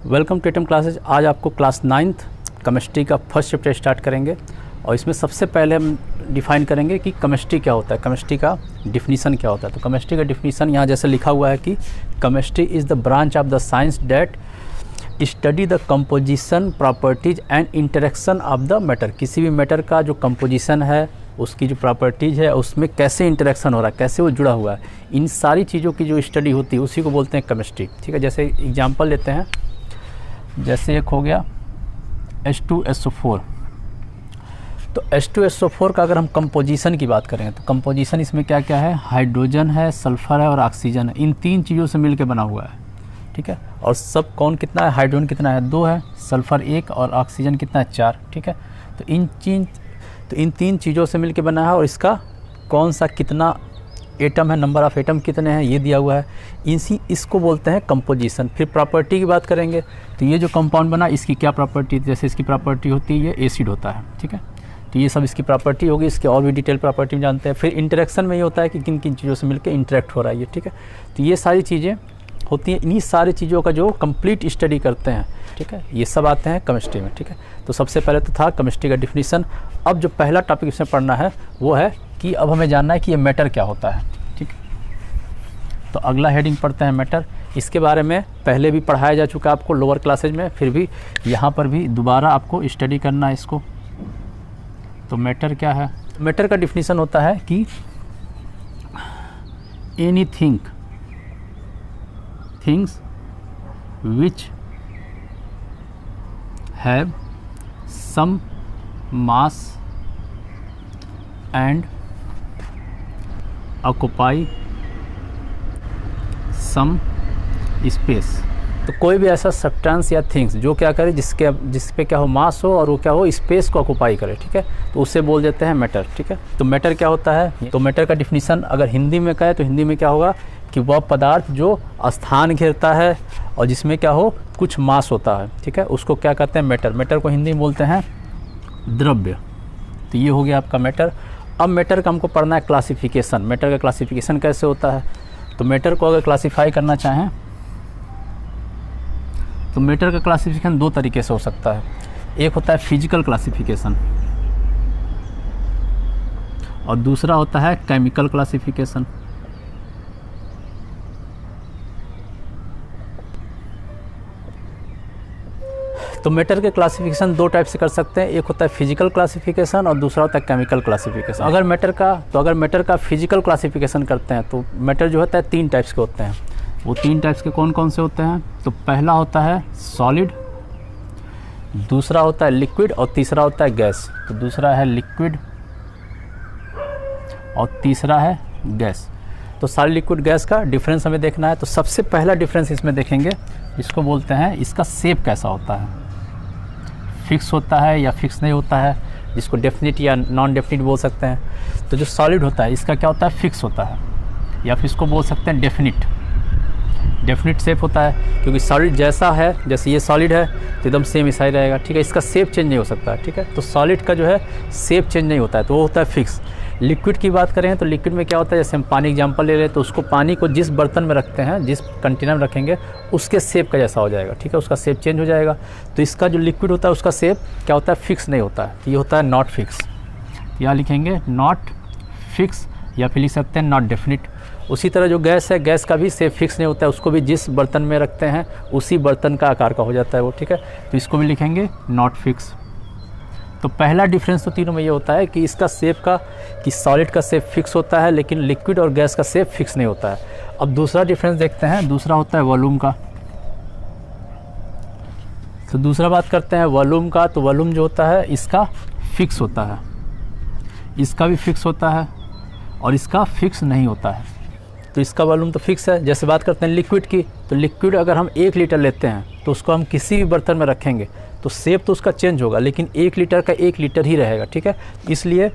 Welcome to atom classes. आज आपको class 9th chemistry का फर्स्ट चैप्टर स्टार्ट करेंगे और इसमें सबसे पहले हम डिफ़ाइन करेंगे कि केमिस्ट्री क्या होता है, केमिस्ट्री का डिफिनीसन क्या होता है। तो केमिस्ट्री का डिफिनीसन यहाँ जैसे लिखा हुआ है कि chemistry is the branch of the science that study the composition properties and interaction of the matter. किसी भी मैटर का जो कंपोजिशन है, उसकी जो प्रॉपर्टीज़ है, उसमें कैसे इंटरेक्शन हो रहा है, कैसे वो जुड़ा हुआ है, इन सारी चीज़ों की जो स्टडी होती है उसी को बोलते हैं केमिस्ट्री। ठीक है, जैसे एग्जांपल लेते हैं, जैसे एक हो गया H2SO4। तो H2SO4 का अगर हम कंपोजिशन की बात करें तो कंपोजिशन इसमें क्या क्या है, हाइड्रोजन है, सल्फ़र है और ऑक्सीजन है। इन तीन चीज़ों से मिलकर बना हुआ है। ठीक है, और सब कौन कितना है, हाइड्रोजन कितना है, 2 है, सल्फ़र 1 और ऑक्सीजन कितना है, 4। ठीक है, तो इन तीन चीज़ों से मिलकर बना है और इसका कौन सा कितना एटम है, नंबर ऑफ़ एटम कितने हैं, ये दिया हुआ है। इसको बोलते हैं कंपोजिशन। फिर प्रॉपर्टी की बात करेंगे तो ये जो कंपाउंड बना इसकी क्या प्रॉपर्टी, जैसे इसकी प्रॉपर्टी होती है ये एसिड होता है। ठीक है, तो ये सब इसकी प्रॉपर्टी होगी। इसके और भी डिटेल प्रॉपर्टी में जानते हैं। फिर इंटरेक्शन में ये होता है कि किन किन चीज़ों से मिलकर इंटरेक्ट हो रहा है ये। ठीक है, तो ये सारी चीज़ें होती हैं। इन्हीं सारी चीज़ों का जो कंप्लीट स्टडी करते हैं, ठीक है, ये सब आते हैं केमिस्ट्री में। ठीक है, तो सबसे पहले तो था केमिस्ट्री का डिफिनीसन। अब जो पहला टॉपिक इसमें पढ़ना है वो है कि अब हमें जानना है कि ये मैटर क्या होता है। ठीक, तो अगला हेडिंग पढ़ते हैं मैटर। इसके बारे में पहले भी पढ़ाया जा चुका है आपको लोअर क्लासेज में, फिर भी यहाँ पर भी दोबारा आपको स्टडी करना है इसको। तो मैटर क्या है, मैटर का डिफिनीसन होता है कि anything things which have some mass and occupy some space. तो कोई भी ऐसा सब्सटेंस या थिंग्स जो क्या करे, जिस पे क्या हो, मास हो और वो क्या हो, स्पेस को ऑक्यूपाई करे। ठीक है, तो उससे बोल देते हैं मैटर। ठीक है, तो मैटर क्या होता है, तो मैटर का डिफिनीसन अगर हिंदी में कहे तो हिंदी में क्या होगा कि वह पदार्थ जो स्थान घेरता है और जिसमें क्या हो, कुछ मास होता है। ठीक है, उसको क्या कहते हैं, मैटर। मैटर को हिंदी में बोलते हैं द्रव्य। तो ये हो गया आपका मैटर। अब मैटर का हमको पढ़ना है क्लासिफिकेशन। मैटर का क्लासिफिकेशन कैसे होता है, तो मैटर को अगर क्लासीफाई करना चाहें तो मैटर का क्लासिफिकेशन 2 तरीके से हो सकता है। एक होता है फिजिकल क्लासिफिकेशन और दूसरा होता है केमिकल क्लासिफिकेशन। तो मैटर के क्लासिफिकेशन 2 टाइप से कर सकते हैं। एक होता है फिजिकल क्लासिफिकेशन और दूसरा होता है केमिकल क्लासिफिकेशन। अगर मैटर का फिजिकल क्लासिफिकेशन करते हैं तो मैटर जो होता है 3 टाइप्स के होते हैं। वो 3 टाइप्स के कौन कौन से होते हैं, तो पहला होता है सॉलिड, दूसरा होता है लिक्विड और तीसरा होता है गैस। तो दूसरा है लिक्विड और तीसरा है गैस। तो सॉलिड, लिक्विड, गैस का डिफरेंस हमें देखना है। तो सबसे पहला डिफरेंस इसमें देखेंगे, इसको बोलते हैं इसका शेप कैसा होता है, फिक्स होता है या फिक्स नहीं होता है, जिसको डेफिनिट या नॉन डेफिनिट बोल सकते हैं। तो जो सॉलिड होता है इसका क्या होता है, फिक्स होता है, या फिर इसको बोल सकते हैं डेफिनिट शेप होता है। क्योंकि सॉलिड जैसा है, जैसे ये सॉलिड है तो एकदम सेम ऐसा ही रहेगा। ठीक है, इसका शेप चेंज नहीं हो सकता है। ठीक है, तो सॉलिड का जो है शेप चेंज नहीं होता है, तो वो होता है फिक्स। लिक्विड की बात करें तो लिक्विड में क्या होता है, जैसे हम पानी एग्जांपल ले लें तो उसको, पानी को जिस बर्तन में रखते हैं, जिस कंटेनर में रखेंगे उसके शेप का जैसा हो जाएगा। ठीक है, उसका शेप चेंज हो जाएगा। तो इसका जो लिक्विड होता है उसका शेप क्या होता है, फिक्स नहीं होता है। तो ये होता है नॉट फिक्स। यहाँ लिखेंगे नॉट फिक्स या फिर लिख सकते हैं नॉट डेफिनिट। उसी तरह जो गैस है, गैस का भी शेप फिक्स नहीं होता है, उसको भी जिस बर्तन में रखते हैं उसी बर्तन का आकार का हो जाता है वो। ठीक है, तो इसको भी लिखेंगे नॉट फिक्स। तो पहला डिफरेंस तो तीनों में ये होता है कि इसका शेप का, कि सॉलिड का शेप फिक्स होता है लेकिन लिक्विड और गैस का शेप फिक्स नहीं होता है। अब दूसरा डिफरेंस देखते हैं, दूसरा होता है वॉल्यूम का। तो दूसरा बात करते हैं वॉल्यूम का। तो वॉल्यूम जो होता है इसका फिक्स होता है, इसका भी फिक्स होता है और इसका फिक्स नहीं होता है। तो इसका वॉल्यूम तो फिक्स है। जैसे बात करते हैं लिक्विड की, तो लिक्विड अगर हम 1 लीटर लेते हैं तो उसको हम किसी भी बर्तन में रखेंगे तो शेप तो उसका चेंज होगा लेकिन 1 लीटर का 1 लीटर ही रहेगा। ठीक है, इसलिए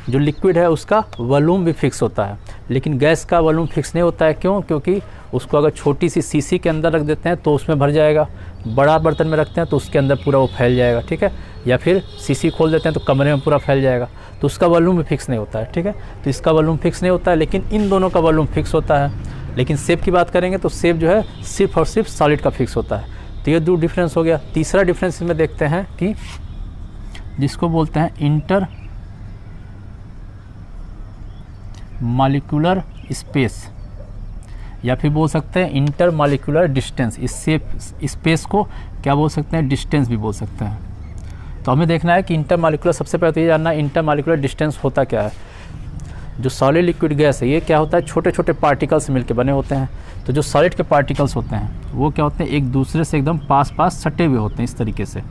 जो लिक्विड है उसका वॉल्यूम भी फिक्स होता है लेकिन गैस का वॉल्यूम फिक्स नहीं होता है। क्यों, क्योंकि उसको अगर छोटी सी शीशी के अंदर रख देते हैं तो उसमें भर जाएगा, बड़ा बर्तन में रखते हैं तो उसके अंदर पूरा वो फैल जाएगा। ठीक है, या फिर शीशी खोल देते हैं तो कमरे में पूरा फैल जाएगा, तो उसका वॉल्यूम भी फिक्स नहीं होता है। ठीक है, तो इसका वॉल्यूम फिक्स नहीं होता है लेकिन इन दोनों का वॉल्यूम फिक्स होता है। लेकिन शेप की बात करेंगे तो शेप जो है सिर्फ और सिर्फ सॉलिड का फिक्स होता है। तो ये दो डिफरेंस हो गया। तीसरा डिफरेंस इसमें देखते हैं कि जिसको बोलते हैं इंटर मॉलिक्यूलर स्पेस, या फिर बोल सकते हैं इंटर मॉलिक्यूलर डिस्टेंस। इससे स्पेस को क्या बोल सकते हैं, डिस्टेंस भी बोल सकते हैं। तो हमें देखना है कि इंटर मॉलिक्यूलर, सबसे पहले तो ये जानना है इंटर मॉलिक्यूलर डिस्टेंस होता क्या है। जो सॉलिड लिक्विड गैस है ये क्या होता है, छोटे छोटे पार्टिकल्स मिलकर बने होते हैं। तो जो सॉलिड के पार्टिकल्स होते हैं वो क्या होते हैं, एक दूसरे से एकदम पास पास सटे हुए होते हैं इस तरीके से,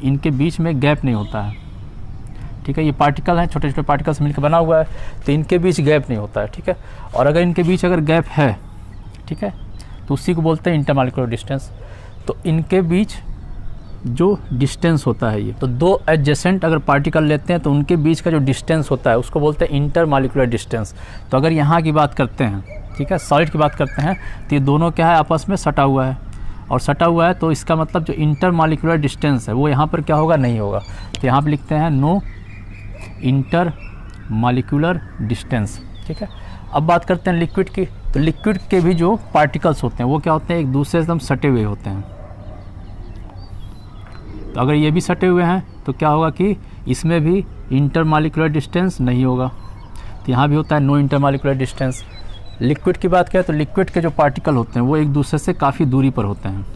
इनके बीच में गैप नहीं होता है। ठीक है, ये पार्टिकल हैं, छोटे छोटे पार्टिकल्स मिलकर बना हुआ है, तो इनके बीच गैप नहीं होता है। ठीक है, और अगर इनके बीच अगर गैप है, ठीक है, तो उसी को बोलते हैं इंटरमॉलिक्यूलर डिस्टेंस। तो इनके बीच जो डिस्टेंस होता है ये, तो दो एडजेसेंट अगर पार्टिकल लेते हैं तो उनके बीच का जो डिस्टेंस होता है उसको बोलते हैं इंटरमॉलिक्यूलर डिस्टेंस। तो अगर यहाँ की बात करते हैं, ठीक है, सॉलिड की बात करते हैं, तो ये दोनों क्या है, आपस में सटा हुआ है, और सटा हुआ है तो इसका मतलब जो इंटरमॉलिक्यूलर डिस्टेंस है वो यहाँ पर क्या होगा, नहीं होगा। तो यहाँ पर लिखते हैं नो इंटर मॉलिक्यूलर डिस्टेंस। ठीक है, अब बात करते हैं लिक्विड की। तो लिक्विड के भी जो पार्टिकल्स होते हैं वो क्या होते हैं, एक दूसरे से एकदम सटे हुए होते हैं। तो अगर ये भी सटे हुए हैं तो क्या होगा कि इसमें भी इंटर मॉलिक्यूलर डिस्टेंस नहीं होगा। तो यहाँ भी होता है no intermolecular distance. Liquid की बात करें तो लिक्विड के जो पार्टिकल होते हैं वो एक दूसरे से काफ़ी दूरी पर होते हैं,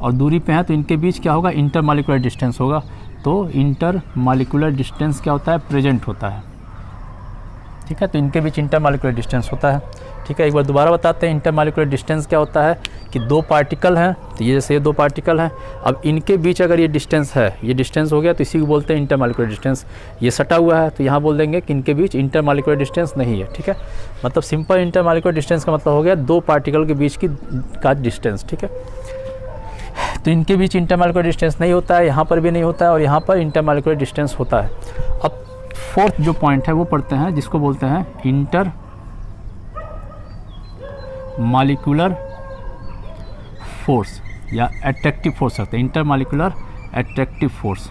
और दूरी पे हैं तो इनके बीच क्या होगा, इंटर मॉलिक्यूलर डिस्टेंस होगा। तो इंटर मॉलिक्यूलर डिस्टेंस क्या होता है, प्रेजेंट होता है। ठीक है, तो इनके बीच इंटर मॉलिक्यूलर डिस्टेंस होता है। ठीक है, एक बार दोबारा बताते हैं इंटर मॉलिक्यूलर डिस्टेंस क्या होता है, कि दो पार्टिकल हैं, तो ये जैसे ये दो पार्टिकल हैं, अब इनके बीच अगर ये डिस्टेंस है, ये डिस्टेंस हो गया, तो इसी को बोलते हैं इंटर मॉलिक्यूलर डिस्टेंस। ये सटा हुआ है तो यहाँ बोल देंगे कि इनके बीच इंटर मॉलिक्यूलर डिस्टेंस नहीं है। ठीक है, मतलब सिंपल इंटर मॉलिक्यूलर डिस्टेंस का मतलब हो गया दो पार्टिकल के बीच का डिस्टेंस। ठीक है, तो इनके बीच इंटरमॉलिक्यूलर डिस्टेंस नहीं होता है, यहाँ पर भी नहीं होता है, और यहाँ पर इंटरमॉलिक्यूलर डिस्टेंस होता है। अब फोर्थ जो पॉइंट है वो पढ़ते हैं, जिसको बोलते हैं इंटर मॉलिक्यूलर फोर्स, या अट्रैक्टिव फोर्स कहते हैं, इंटर मॉलिक्यूलर अट्रैक्टिव फोर्स।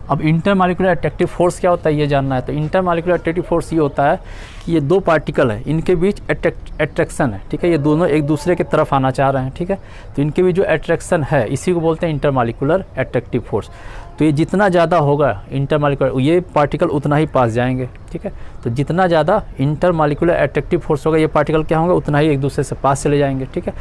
अब इंटर मॉलिक्यूलर अट्रैक्टिव फोर्स क्या होता है ये जानना है। तो इंटर मॉलिक्यूलर अट्रैक्टिव फोर्स ये होता है कि ये दो पार्टिकल है, इनके बीच अट्रैक्शन है। ठीक है, ये दोनों एक दूसरे की तरफ आना चाह रहे हैं। ठीक है, तो इनके बीच जो अट्रैक्शन है इसी को बोलते हैं इंटर मॉलिक्यूलर अट्रैक्टिव फोर्स। तो ये जितना ज़्यादा होगा इंटर मॉलिक्यूलर, ये पार्टिकल उतना ही पास जाएंगे। ठीक है, तो जितना ज़्यादा इंटर मॉलिक्यूलर अट्रैक्टिव फोर्स होगा ये पार्टिकल क्या होंगे, उतना ही एक दूसरे से पास चले जाएंगे। ठीक है,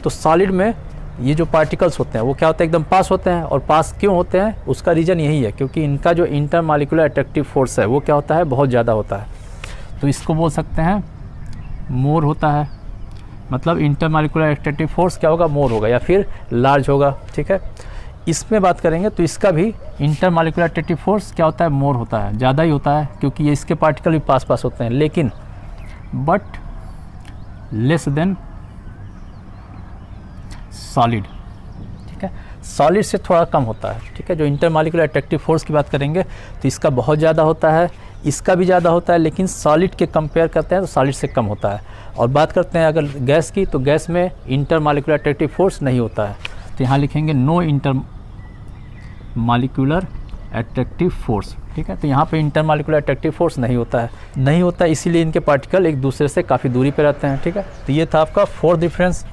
तो सॉलिड में ये जो पार्टिकल्स होते हैं वो क्या होते हैं, एकदम पास होते हैं। और पास क्यों होते हैं, उसका रीज़न यही है क्योंकि इनका जो इंटर मॉलिक्यूलर अट्रैक्टिव फोर्स है वो क्या होता है, बहुत ज़्यादा होता है। तो इसको बोल सकते हैं मोर होता है, मतलब इंटर मॉलिक्यूलर अट्रैक्टिव फोर्स क्या होगा, मोर होगा या फिर लार्ज होगा। ठीक है, इसमें बात करेंगे तो इसका भी इंटर मॉलिक्यूलर अट्रैक्टिव फोर्स क्या होता है, मोर होता है, ज़्यादा ही होता है, क्योंकि ये इसके पार्टिकल भी पास पास होते हैं, लेकिन बट लेस देन सॉलिड। ठीक है, सॉलिड से थोड़ा कम होता है। ठीक है, जो इंटर मॉलिक्यूलर अट्रैक्टिव फोर्स की बात करेंगे तो इसका बहुत ज़्यादा होता है, इसका भी ज़्यादा होता है, लेकिन सॉलिड के कंपेयर करते हैं तो सॉलिड से कम होता है। और बात करते हैं अगर गैस की, तो गैस में इंटर मॉलिक्यूलर अट्रैक्टिव फोर्स नहीं होता है। तो यहाँ लिखेंगे no intermolecular attractive force. ठीक है, तो यहाँ पे इंटर मॉलिक्यूलर अट्रैक्टिव फोर्स नहीं होता है, इसीलिए इनके पार्टिकल एक दूसरे से काफ़ी दूरी पे रहते हैं। ठीक है, तो ये था आपका फोर्थ डिफरेंस।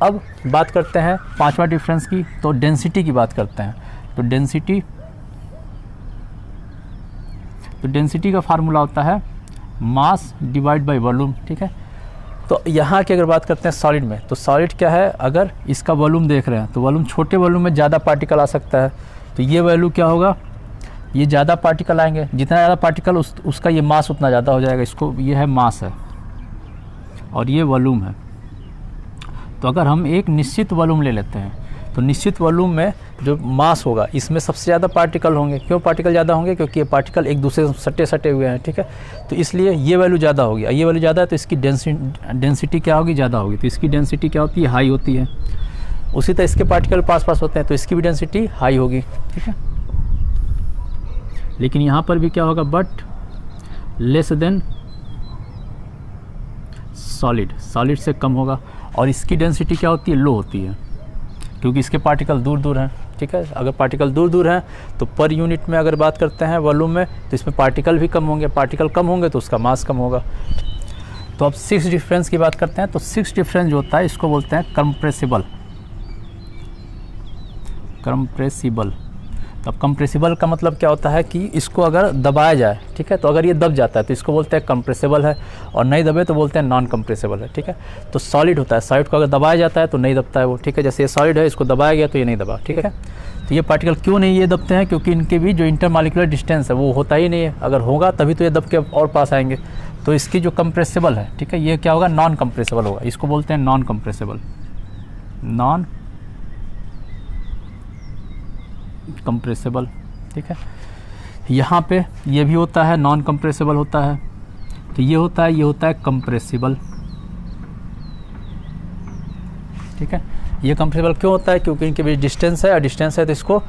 अब बात करते हैं पांचवा डिफरेंस की, तो डेंसिटी की बात करते हैं। तो डेंसिटी का फार्मूला होता है मास डिवाइड बाय वॉल्यूम। ठीक है, तो यहाँ की अगर बात करते हैं सॉलिड में, तो सॉलिड क्या है, अगर इसका वॉल्यूम देख रहे हैं तो वॉल्यूम, छोटे वॉल्यूम में ज़्यादा पार्टिकल आ सकता है, तो ये वैल्यू क्या होगा, ये ज़्यादा पार्टिकल आएंगे, जितना ज़्यादा पार्टिकल उसका ये मास उतना ज़्यादा हो जाएगा। इसको ये है मास है और ये वॉल्यूम है। तो अगर हम एक निश्चित वॉल्यूम ले लेते हैं तो निश्चित वॉल्यूम में जो मास होगा इसमें सबसे ज़्यादा पार्टिकल होंगे। क्यों पार्टिकल ज़्यादा होंगे, क्योंकि ये पार्टिकल एक दूसरे से सटे हुए हैं। ठीक है, तो इसलिए ये वैल्यू ज़्यादा होगी, ये वैल्यू ज़्यादा है तो इसकी डेंसिटी क्या होगी, ज़्यादा होगी। तो इसकी डेंसिटी क्या होती है, हाई होती है। उसी तरह इसके पार्टिकल पास पास होते हैं तो इसकी भी डेंसिटी हाई होगी। ठीक है, लेकिन यहाँ पर भी क्या होगा, बट लेस देन सॉलिड से कम होगा। और इसकी डेंसिटी क्या होती है, लो होती है, क्योंकि इसके पार्टिकल दूर दूर हैं। ठीक है, अगर पार्टिकल दूर दूर हैं तो पर यूनिट में अगर बात करते हैं वॉल्यूम में, तो इसमें पार्टिकल भी कम होंगे, पार्टिकल कम होंगे तो उसका मास कम होगा। तो अब 6 डिफरेंस की बात करते हैं। तो 6 डिफरेंस जो होता है इसको बोलते हैं कंप्रेसिबल। कंप्रेसिबल, तो अब कंप्रेसिबल का मतलब क्या होता है कि इसको अगर दबाया जाए, ठीक है, तो अगर ये दब जाता है तो इसको बोलते हैं कंप्रेसिबल है, और नहीं दबे तो बोलते हैं नॉन कंप्रेसिबल है, ठीक है। तो सॉलिड होता है, सॉलिड को अगर दबाया जाता है तो नहीं दबता है वो, ठीक है। जैसे ये सॉलिड है, इसको दबाया गया तो ये नहीं दबा, ठीक है। तो ये पार्टिकल क्यों नहीं ये दबते हैं? क्योंकि इनके भी जो इंटरमॉलिक्यूलर डिस्टेंस है वो होता ही नहीं है, अगर होगा तभी तो ये दब के और पास आएंगे। तो इसकी जो कंप्रेसिबल है, ठीक है, ये क्या होगा? नॉन कंप्रेसिबल होगा, इसको बोलते हैं नॉन कंप्रेसिबल। नॉन कंप्रेसिबल, ठीक है। यहाँ पे ये भी होता है, नॉन कंप्रेसिबल होता है, तो ये होता है, ये होता है कंप्रेसिबल, ठीक है। ये कंप्रेसिबल क्यों होता है? क्योंकि इनके बीच डिस्टेंस है, और डिस्टेंस है तो इसको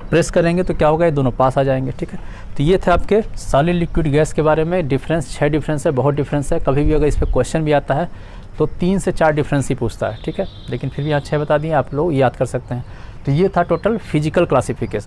प्रेस करेंगे तो क्या होगा? ये दोनों पास आ जाएंगे, ठीक है। तो ये थे आपके सॉलिड लिक्विड गैस के बारे में डिफरेंस। 6 डिफरेंस है, बहुत डिफरेंस है। कभी भी अगर इस पर क्वेश्चन भी आता है तो 3 से 4 डिफरेंस ही पूछता है, ठीक है। लेकिन फिर भी यहाँ 6 बता दिए, आप लोग याद कर सकते हैं। तो ये था टोटल फिजिकल क्लासिफिकेशन।